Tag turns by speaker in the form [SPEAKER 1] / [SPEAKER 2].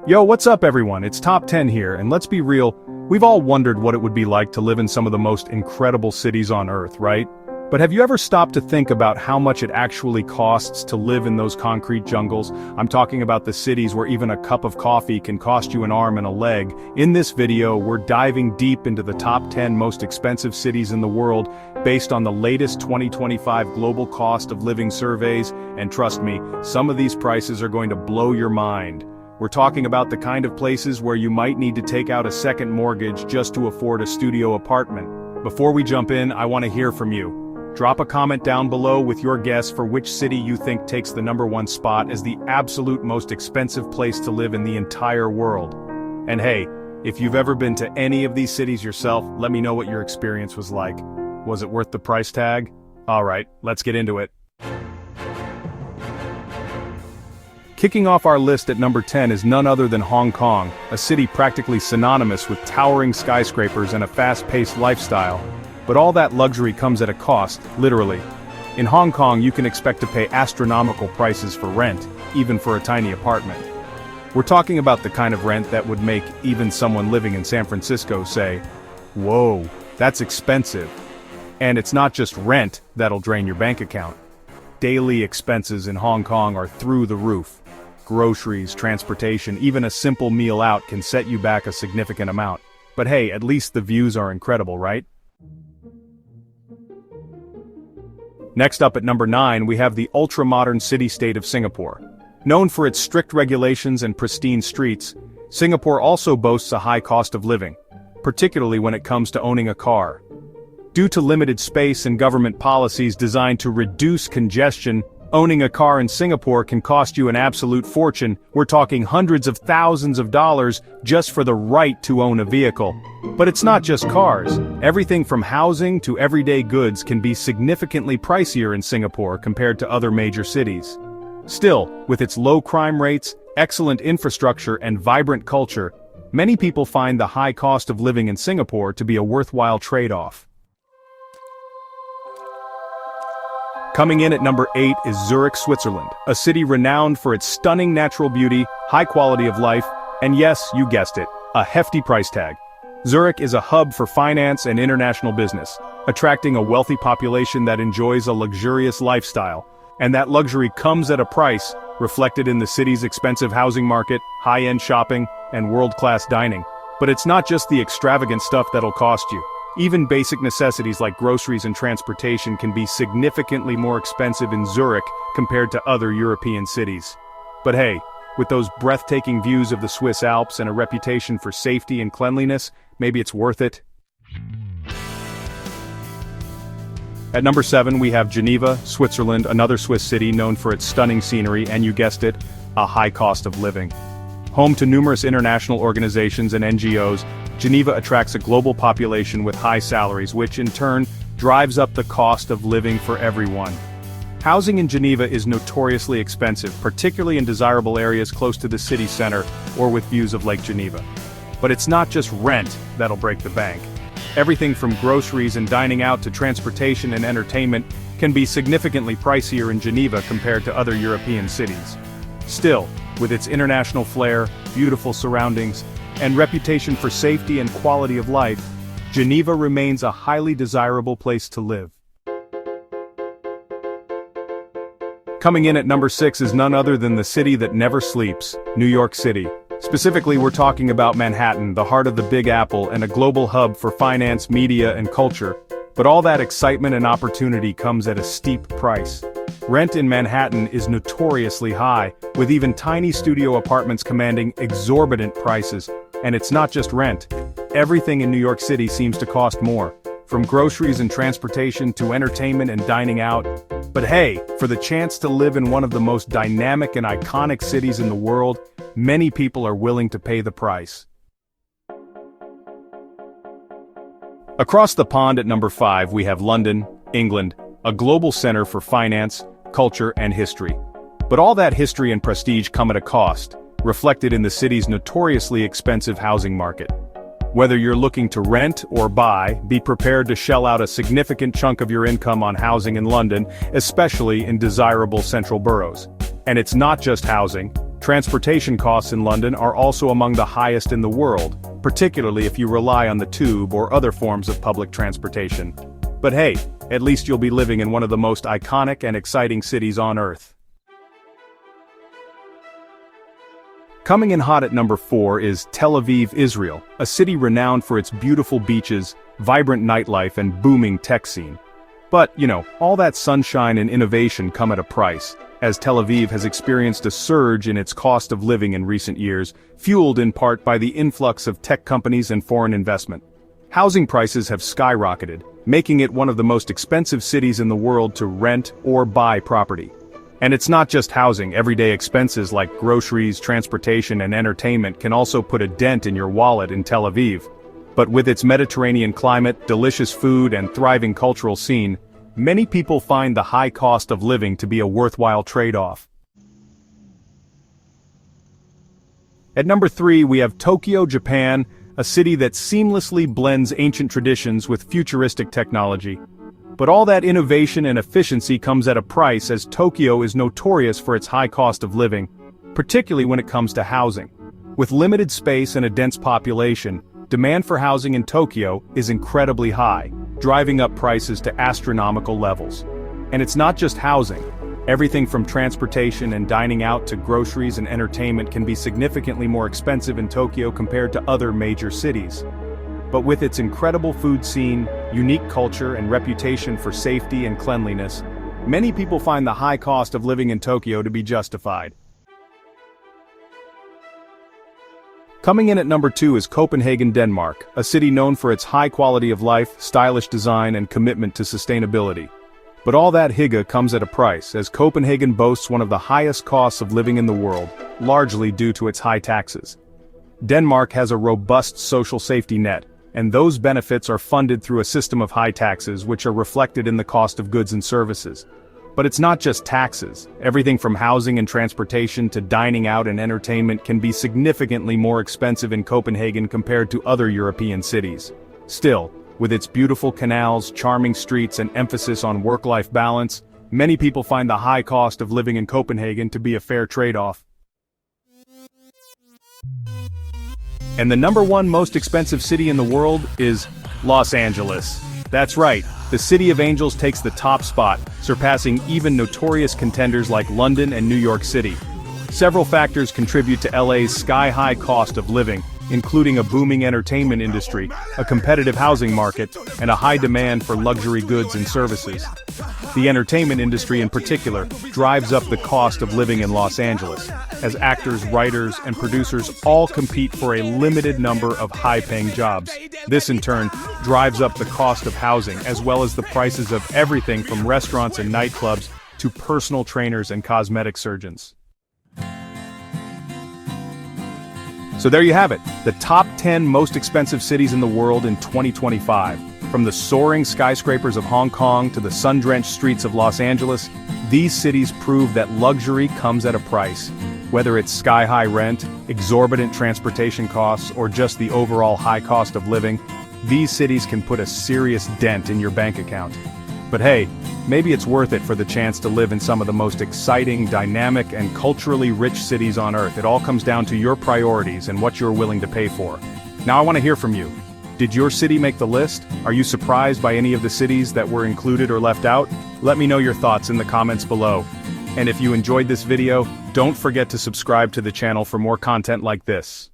[SPEAKER 1] Yo, what's up everyone? It's Top 10 here, and let's be real, we've all wondered what it would be like to live in some of the most incredible cities on Earth, right? But have you ever stopped to think about how much it actually costs to live in those concrete jungles? I'm talking about the cities where even a cup of coffee can cost you an arm and a leg. In this video, we're diving deep into the top 10 most expensive cities in the world, based on the latest 2025 global cost of living surveys, and trust me, some of these prices are going to blow your mind. We're talking about the kind of places where you might need to take out a second mortgage just to afford a studio apartment. Before we jump in, I want to hear from you. Drop a comment down below with your guess for which city you think takes the #1 spot as the absolute most expensive place to live in the entire world. And hey, if you've ever been to any of these cities yourself, let me know what your experience was like. Was it worth the price tag? Alright, let's get into it. Kicking off our list at number 10 is none other than Hong Kong, a city practically synonymous with towering skyscrapers and a fast-paced lifestyle. But all that luxury comes at a cost, literally. In Hong Kong, you can expect to pay astronomical prices for rent, even for a tiny apartment. We're talking about the kind of rent that would make even someone living in San Francisco say, "Whoa, that's expensive." And it's not just rent that'll drain your bank account. Daily expenses in Hong Kong are through the roof. Groceries, transportation, even a simple meal out can set you back a significant amount. But hey, at least the views are incredible, right? Next up at number 9, we have the ultra-modern city-state of Singapore. Known for its strict regulations and pristine streets, Singapore also boasts a high cost of living, particularly when it comes to owning a car. Due to limited space and government policies designed to reduce congestion, owning a car in Singapore can cost you an absolute fortune. We're talking hundreds of thousands of dollars just for the right to own a vehicle. But it's not just cars. Everything from housing to everyday goods can be significantly pricier in Singapore compared to other major cities. Still, with its low crime rates, excellent infrastructure, and vibrant culture, many people find the high cost of living in Singapore to be a worthwhile trade-off. Coming in at number 8 is Zurich, Switzerland, a city renowned for its stunning natural beauty, high quality of life, and yes, you guessed it, a hefty price tag. Zurich is a hub for finance and international business, attracting a wealthy population that enjoys a luxurious lifestyle, and that luxury comes at a price, reflected in the city's expensive housing market, high-end shopping, and world-class dining. But it's not just the extravagant stuff that'll cost you. Even basic necessities like groceries and transportation can be significantly more expensive in Zurich compared to other European cities. But hey, with those breathtaking views of the Swiss Alps and a reputation for safety and cleanliness, maybe it's worth it. At number 7, we have Geneva, Switzerland, another Swiss city known for its stunning scenery and, you guessed it, a high cost of living. Home to numerous international organizations and NGOs, Geneva attracts a global population with high salaries, which in turn drives up the cost of living for everyone. Housing in Geneva is notoriously expensive, particularly in desirable areas close to the city center or with views of Lake Geneva. But it's not just rent that'll break the bank. Everything from groceries and dining out to transportation and entertainment can be significantly pricier in Geneva compared to other European cities. Still, with its international flair, beautiful surroundings, and reputation for safety and quality of life, Geneva remains a highly desirable place to live. Coming in at number 6 is none other than the city that never sleeps, New York City. Specifically, we're talking about Manhattan, the heart of the Big Apple and a global hub for finance, media, and culture. But all that excitement and opportunity comes at a steep price. Rent in Manhattan is notoriously high, with even tiny studio apartments commanding exorbitant prices. And it's not just rent. Everything in New York City seems to cost more, from groceries and transportation to entertainment and dining out. But hey, for the chance to live in one of the most dynamic and iconic cities in the world, many people are willing to pay the price. Across the pond at number 5, we have London, England, a global center for finance, culture, and history. But all that history and prestige come at a cost, reflected in the city's notoriously expensive housing market. Whether you're looking to rent or buy, be prepared to shell out a significant chunk of your income on housing in London, especially in desirable central boroughs. And it's not just housing. Transportation costs in London are also among the highest in the world, particularly if you rely on the tube or other forms of public transportation. But hey, at least you'll be living in one of the most iconic and exciting cities on Earth. Coming in hot at number 4 is Tel Aviv, Israel, a city renowned for its beautiful beaches, vibrant nightlife, and booming tech scene. But, all that sunshine and innovation come at a price, as Tel Aviv has experienced a surge in its cost of living in recent years, fueled in part by the influx of tech companies and foreign investment. Housing prices have skyrocketed, making it one of the most expensive cities in the world to rent or buy property. And it's not just housing. Everyday expenses like groceries, transportation, and entertainment can also put a dent in your wallet in Tel Aviv. But with its Mediterranean climate, delicious food, and thriving cultural scene, many people find the high cost of living to be a worthwhile trade-off. At number 3 we have Tokyo, Japan, a city that seamlessly blends ancient traditions with futuristic technology. But all that innovation and efficiency comes at a price, as Tokyo is notorious for its high cost of living, particularly when it comes to housing. With limited space and a dense population, demand for housing in Tokyo is incredibly high, driving up prices to astronomical levels. And it's not just housing. Everything from transportation and dining out to groceries and entertainment can be significantly more expensive in Tokyo compared to other major cities. But with its incredible food scene, unique culture, and reputation for safety and cleanliness, many people find the high cost of living in Tokyo to be justified. Coming in at number 2 is Copenhagen, Denmark, a city known for its high quality of life, stylish design, and commitment to sustainability. But all that hygge comes at a price, as Copenhagen boasts one of the highest costs of living in the world, largely due to its high taxes. Denmark has a robust social safety net, and those benefits are funded through a system of high taxes which are reflected in the cost of goods and services. But it's not just taxes. Everything from housing and transportation to dining out and entertainment can be significantly more expensive in Copenhagen compared to other European cities. Still, with its beautiful canals, charming streets, and emphasis on work-life balance, many people find the high cost of living in Copenhagen to be a fair trade-off. And the number 1 most expensive city in the world is Los Angeles. That's right, the City of Angels takes the top spot, surpassing even notorious contenders like London and New York City. Several factors contribute to LA's sky-high cost of living, including a booming entertainment industry, a competitive housing market, and a high demand for luxury goods and services. The entertainment industry in particular drives up the cost of living in Los Angeles, as actors, writers, and producers all compete for a limited number of high-paying jobs. This in turn drives up the cost of housing, as well as the prices of everything from restaurants and nightclubs to personal trainers and cosmetic surgeons. So there you have it, the top 10 most expensive cities in the world in 2025. From the soaring skyscrapers of Hong Kong to the sun-drenched streets of Los Angeles, these cities prove that luxury comes at a price. Whether it's sky-high rent, exorbitant transportation costs, or just the overall high cost of living, these cities can put a serious dent in your bank account. But hey, maybe it's worth it for the chance to live in some of the most exciting, dynamic, and culturally rich cities on Earth. It all comes down to your priorities and what you're willing to pay for. Now I want to hear from you. Did your city make the list? Are you surprised by any of the cities that were included or left out? Let me know your thoughts in the comments below. And if you enjoyed this video, don't forget to subscribe to the channel for more content like this.